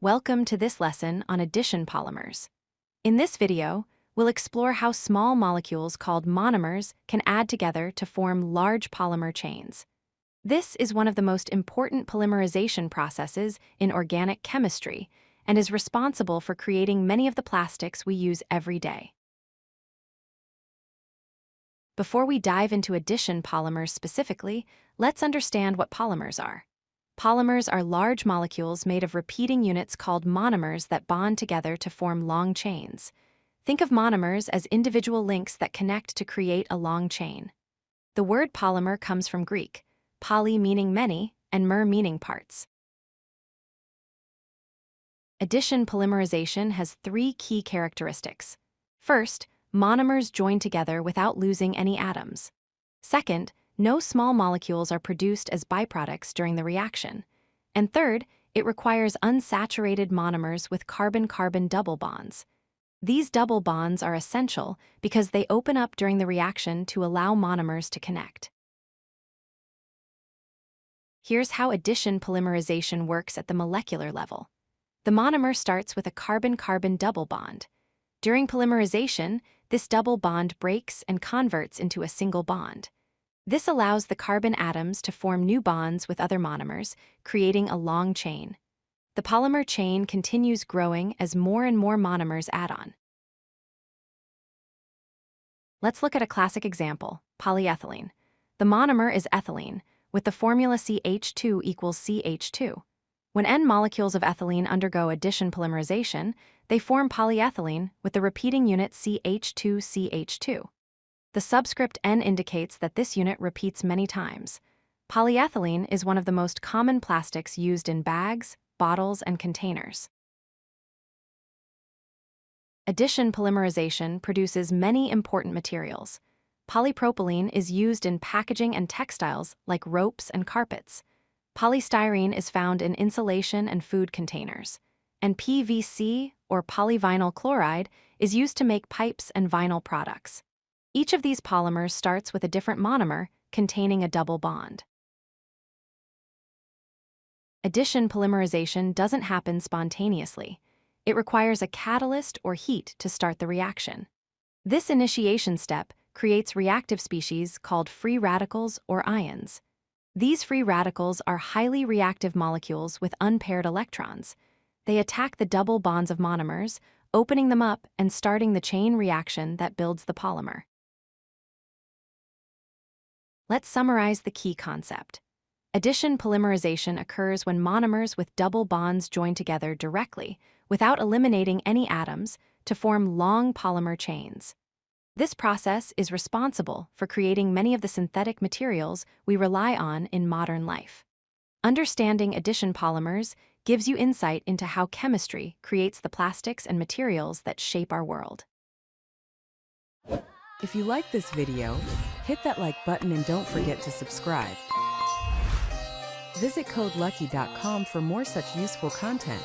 Welcome to this lesson on addition polymers. In this video, we'll explore how small molecules called monomers can add together to form large polymer chains. This is one of the most important polymerization processes in organic chemistry and is responsible for creating many of the plastics we use every day. Before we dive into addition polymers specifically, let's understand what polymers are. Polymers are large molecules made of repeating units called monomers that bond together to form long chains. Think of monomers as individual links that connect to create a long chain. The word polymer comes from Greek, poly meaning many and mer meaning parts. Addition polymerization has three key characteristics. First, monomers join together without losing any atoms. Second, no small molecules are produced as byproducts during the reaction. And third, it requires unsaturated monomers with carbon-carbon double bonds. These double bonds are essential because they open up during the reaction to allow monomers to connect. Here's how addition polymerization works at the molecular level. The monomer starts with a carbon-carbon double bond. During polymerization, this double bond breaks and converts into a single bond. This allows the carbon atoms to form new bonds with other monomers, creating a long chain. The polymer chain continues growing as more and more monomers add on. Let's look at a classic example, polyethylene. The monomer is ethylene, with the formula CH2 equals CH2. When N molecules of ethylene undergo addition polymerization, they form polyethylene with the repeating unit CH2CH2. The subscript N indicates that this unit repeats many times. Polyethylene is one of the most common plastics used in bags, bottles, and containers. Addition polymerization produces many important materials. Polypropylene is used in packaging and textiles like ropes and carpets. Polystyrene is found in insulation and food containers. And PVC, or polyvinyl chloride, is used to make pipes and vinyl products. Each of these polymers starts with a different monomer containing a double bond. Addition polymerization doesn't happen spontaneously. It requires a catalyst or heat to start the reaction. This initiation step creates reactive species called free radicals or ions. These free radicals are highly reactive molecules with unpaired electrons. They attack the double bonds of monomers, opening them up and starting the chain reaction that builds the polymer. Let's summarize the key concept. Addition polymerization occurs when monomers with double bonds join together directly, without eliminating any atoms, to form long polymer chains. This process is responsible for creating many of the synthetic materials we rely on in modern life. Understanding addition polymers gives you insight into how chemistry creates the plastics and materials that shape our world. If you like this video, hit that like button and don't forget to subscribe. Visit codelucky.com for more such useful content.